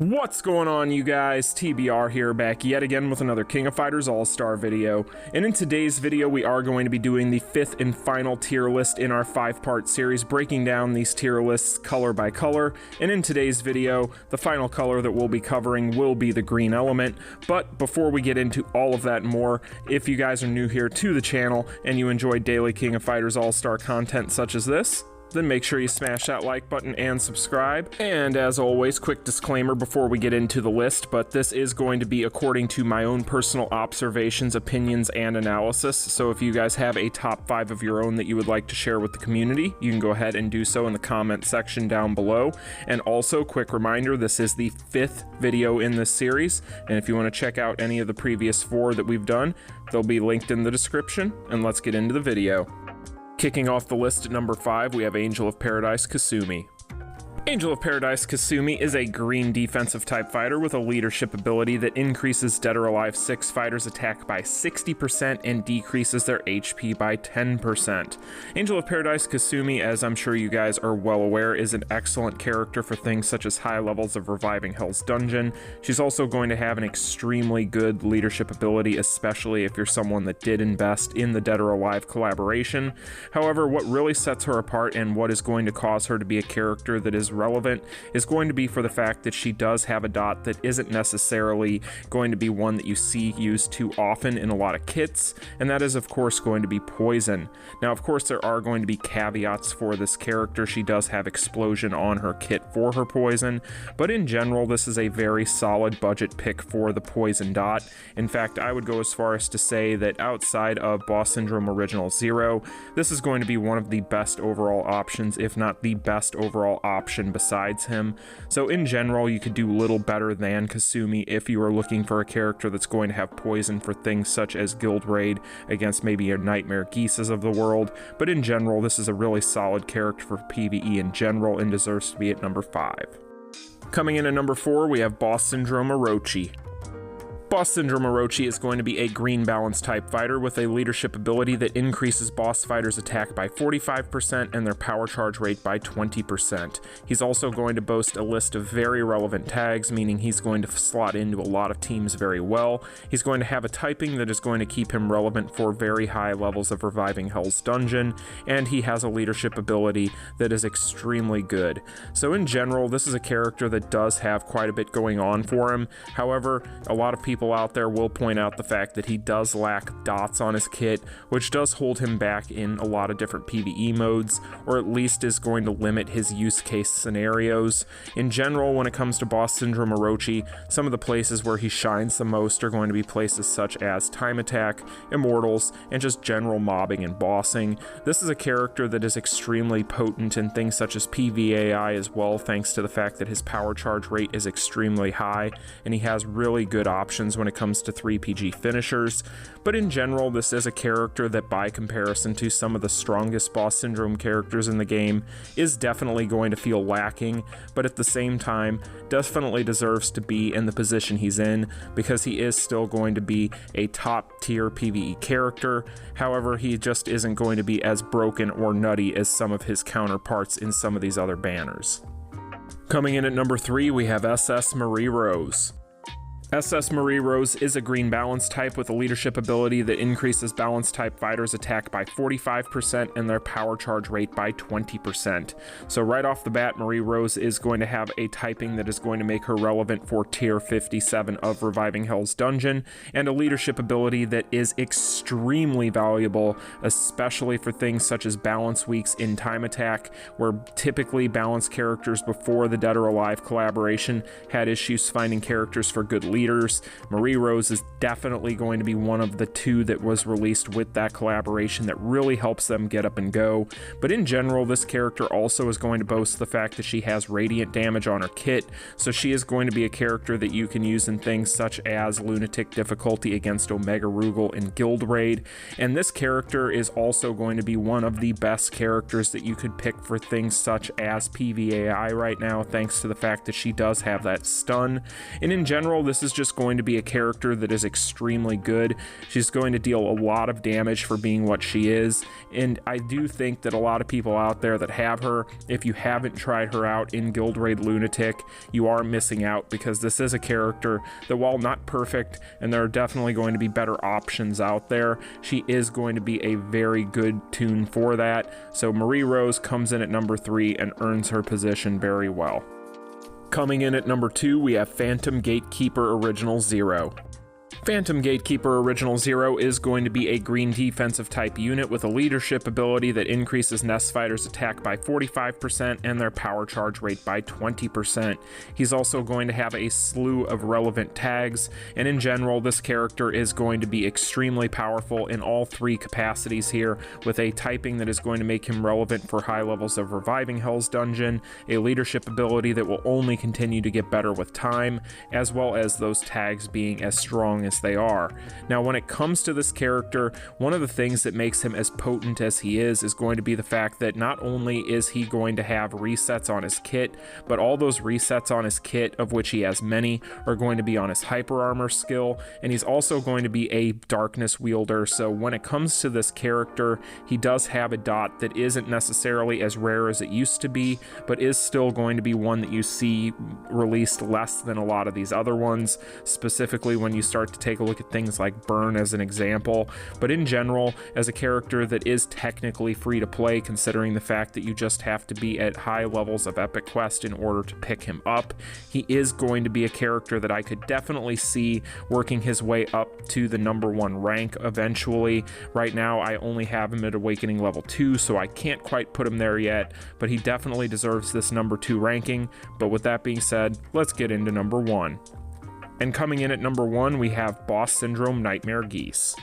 What's going on, you guys? TBR here, back yet again with another King of Fighters All-Star video. And in today's video, we are going to be doing the 5th and final tier list in our 5-part series, breaking down these tier lists color by color. And in today's video, the final color that we'll be covering will be the green element. But before we get into all of that and more, if you guys are new here to the channel and you enjoy daily King of Fighters All-Star content such as this, then make sure you smash that like button and subscribe. And as always, quick disclaimer before we get into the list, but this is going to be according to my own personal observations, opinions, and analysis. So if you guys have a top 5 of your own that you would like to share with the community, you can go ahead and do so in the comment section down below. And also, quick reminder, this is the 5th video in this series, and if you want to check out any of the previous 4 that we've done, they'll be linked in the description. And let's get into the video. Kicking off the list at number 5, we have Angel of Paradise Kasumi. Angel of Paradise Kasumi is a green defensive type fighter with a leadership ability that increases Dead or Alive 6 fighters' attack by 60% and decreases their HP by 10%. Angel of Paradise Kasumi, as I'm sure you guys are well aware, is an excellent character for things such as high levels of reviving Hell's Dungeon. She's also going to have an extremely good leadership ability, especially if you're someone that did invest in the Dead or Alive collaboration. However, what really sets her apart and what is going to cause her to be a character that is relevant is going to be for the fact that she does have a dot that isn't necessarily going to be one that you see used too often in a lot of kits, and that is of course going to be poison. Now of course there are going to be caveats for this character. She does have explosion on her kit for her poison, but in general this is a very solid budget pick for the poison dot. In fact, I would go as far as to say that outside of Boss Syndrome Original Zero, this is going to be one of the best overall options, if not the best overall option besides him. So in general, you could do little better than Kasumi if you are looking for a character that's going to have poison for things such as Guild Raid against maybe your Nightmare Geeses of the world. But in general, this is a really solid character for PvE in general and deserves to be at number 5. Coming in at number 4, we have Boss Syndrome Orochi. Boss Syndrome Orochi is going to be a green balance type fighter with a leadership ability that increases boss fighters' attack by 45% and their power charge rate by 20%. He's also going to boast a list of very relevant tags, meaning he's going to slot into a lot of teams very well. He's going to have a typing that is going to keep him relevant for very high levels of reviving Hell's Dungeon, and he has a leadership ability that is extremely good. So in general, this is a character that does have quite a bit going on for him. However, a lot of people out there will point out the fact that he does lack dots on his kit, which does hold him back in a lot of different PvE modes, or at least is going to limit his use case scenarios. In general, when it comes to Boss Syndrome Orochi, some of the places where he shines the most are going to be places such as Time Attack, Immortals, and just general mobbing and bossing. This is a character that is extremely potent in things such as PVE as well, thanks to the fact that his power charge rate is extremely high, and he has really good options when it comes to 3PG finishers. But in general, this is a character that, by comparison to some of the strongest Boss Syndrome characters in the game, is definitely going to feel lacking, but at the same time definitely deserves to be in the position he's in, because he is still going to be a top tier PvE character. However, he just isn't going to be as broken or nutty as some of his counterparts in some of these other banners. Coming in at number 3, we have SS Marie Rose. SS Marie Rose is a green balance type with a leadership ability that increases balance type fighters' attack by 45% and their power charge rate by 20%. So right off the bat, Marie Rose is going to have a typing that is going to make her relevant for tier 57 of Reviving Hell's Dungeon, and a leadership ability that is extremely valuable, especially for things such as balance weeks in Time Attack, where typically balanced characters before the Dead or Alive collaboration had issues finding characters for good leaders. Marie Rose is definitely going to be one of the 2 that was released with that collaboration that really helps them get up and go. But in general, this character also is going to boast the fact that she has radiant damage on her kit, so she is going to be a character that you can use in things such as Lunatic difficulty against Omega Rugal in Guild Raid. And this character is also going to be one of the best characters that you could pick for things such as PVE right now, thanks to the fact that she does have that stun. And in general, this is is just going to be a character that is extremely good. She's going to deal a lot of damage for being what she is, and I do think that a lot of people out there that have her, if you haven't tried her out in Guild Raid Lunatic, you are missing out, because this is a character that, while not perfect, and there are definitely going to be better options out there, she is going to be a very good tune for that. So Marie Rose comes in at number 3 and earns her position very well. Coming in at number 2, we have Phantom Gatekeeper Original Zero. Phantom Gatekeeper Original Zero is going to be a green defensive type unit with a leadership ability that increases Nest Fighters' attack by 45% and their power charge rate by 20%. He's also going to have a slew of relevant tags, and in general, this character is going to be extremely powerful in all 3 capacities here, with a typing that is going to make him relevant for high levels of Reviving Hell's Dungeon, a leadership ability that will only continue to get better with time, as well as those tags being as strong as they are. Now, when it comes to this character, one of the things that makes him as potent as he is going to be the fact that not only is he going to have resets on his kit, but all those resets on his kit, of which he has many, are going to be on his hyper armor skill, and he's also going to be a darkness wielder. So when it comes to this character, he does have a dot that isn't necessarily as rare as it used to be, but is still going to be one that you see released less than a lot of these other ones, specifically when you start to take a look at things like Burn as an example. But in general, as a character that is technically free to play, considering the fact that you just have to be at high levels of Epic Quest in order to pick him up, he is going to be a character that I could definitely see working his way up to the number 1 rank eventually. Right now, I only have him at Awakening level 2, so I can't quite put him there yet, but he definitely deserves this number 2 ranking. But with that being said, let's get into number 1. And coming in at number 1, we have Boss Syndrome Nightmare Geese.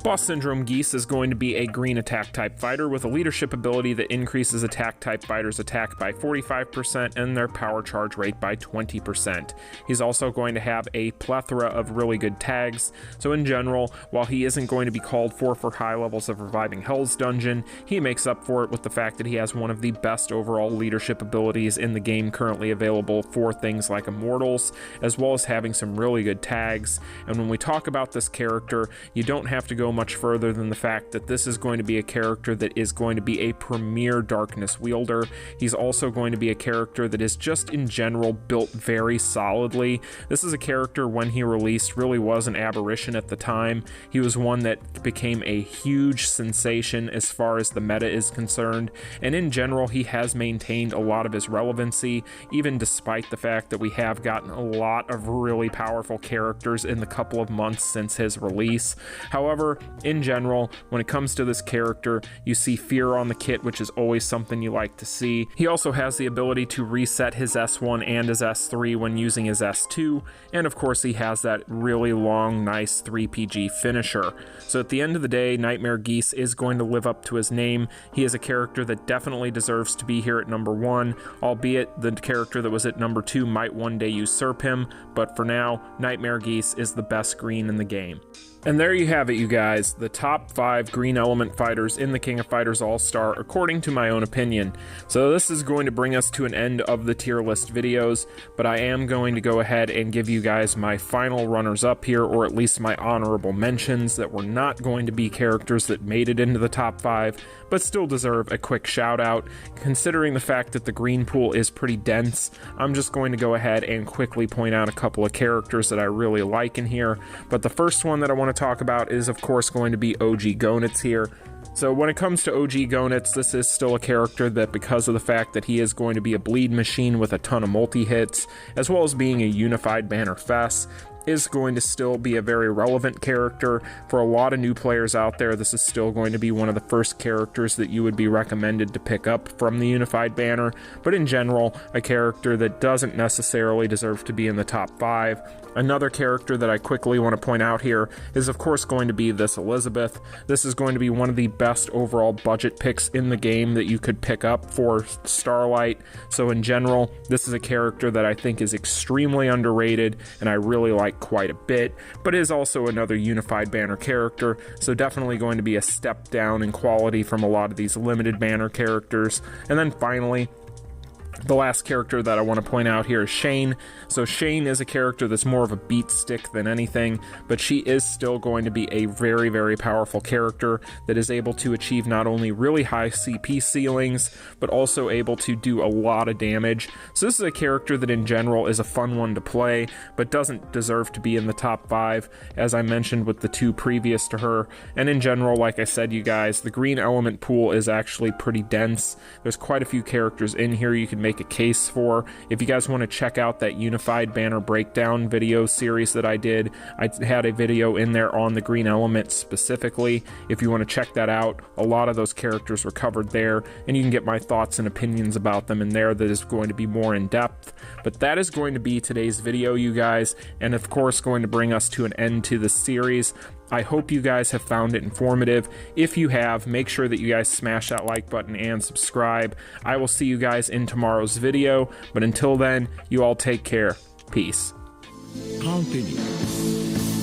Boss Syndrome Geese is going to be a green attack type fighter with a leadership ability that increases attack type fighters' attack by 45% and their power charge rate by 20%. He's also going to have a plethora of really good tags, so in general, while he isn't going to be called for high levels of Reviving Hell's Dungeon, he makes up for it with the fact that he has one of the best overall leadership abilities in the game currently available for things like Immortals, as well as having some really good tags. And when we talk about this character, you don't have to go much further than the fact that this is going to be a character that is going to be a premier darkness wielder. He's also going to be a character that is just in general built very solidly. This is a character, when he released, really was an aberration at the time. He was one that became a huge sensation as far as the meta is concerned, and in general he has maintained a lot of his relevancy, even despite the fact that we have gotten a lot of really powerful characters in the couple of months since his release. However, in general, when it comes to this character, you see fear on the kit, which is always something you like to see. He also has the ability to reset his S1 and his S3 when using his S2, and of course he has that really long, nice 3PG finisher. So at the end of the day, Nightmare Geese is going to live up to his name. He is a character that definitely deserves to be here at number 1, albeit the character that was at number 2 might one day usurp him, but for now, Nightmare Geese is the best green in the game. And there you have it, you guys, the top 5 green element fighters in the King of Fighters All-Star, according to my own opinion. So this is going to bring us to an end of the tier list videos, but I am going to go ahead and give you guys my final runners-up here, or at least my honorable mentions that were not going to be characters that made it into the top 5, but still deserve a quick shout out. Considering the fact that the green pool is pretty dense, I'm just going to go ahead and quickly point out a couple of characters that I really like in here. But the first one that I want to talk about is of course going to be OG Gonitz here. So when it comes to OG Gonitz, this is still a character that, because of the fact that he is going to be a bleed machine with a ton of multi-hits, as well as being a unified banner fess, is going to still be a very relevant character. For a lot of new players out there, this is still going to be one of the first characters that you would be recommended to pick up from the unified banner, but in general, a character that doesn't necessarily deserve to be in the top 5. Another character that I quickly want to point out here is of course going to be this Elizabeth. This is going to be one of the best overall budget picks in the game that you could pick up for Starlight. So in general, this is a character that I think is extremely underrated and I really like quite a bit, but is also another unified banner character, so definitely going to be a step down in quality from a lot of these limited banner characters. And then finally, The last character that I want to point out here is Shane. So Shane is a character that's more of a beat stick than anything, but she is still going to be a very, very powerful character that is able to achieve not only really high CP ceilings, but also able to do a lot of damage. So this is a character that in general is a fun one to play, but doesn't deserve to be in the top 5, as I mentioned with the 2 previous to her. And in general, like I said, you guys, the green element pool is actually pretty dense. There's quite a few characters in here you can make a case for. If you guys want to check out that unified banner breakdown video series that I did, I had a video in there on the green element specifically. If you want to check that out, a lot of those characters were covered there, and you can get my thoughts and opinions about them in there. That is going to be more in depth. But that is going to be today's video, you guys, and of course going to bring us to an end to the series. I hope you guys have found it informative. If you have, make sure that you guys smash that like button and subscribe. I will see you guys in tomorrow's video, but until then, you all take care. Peace. Continue.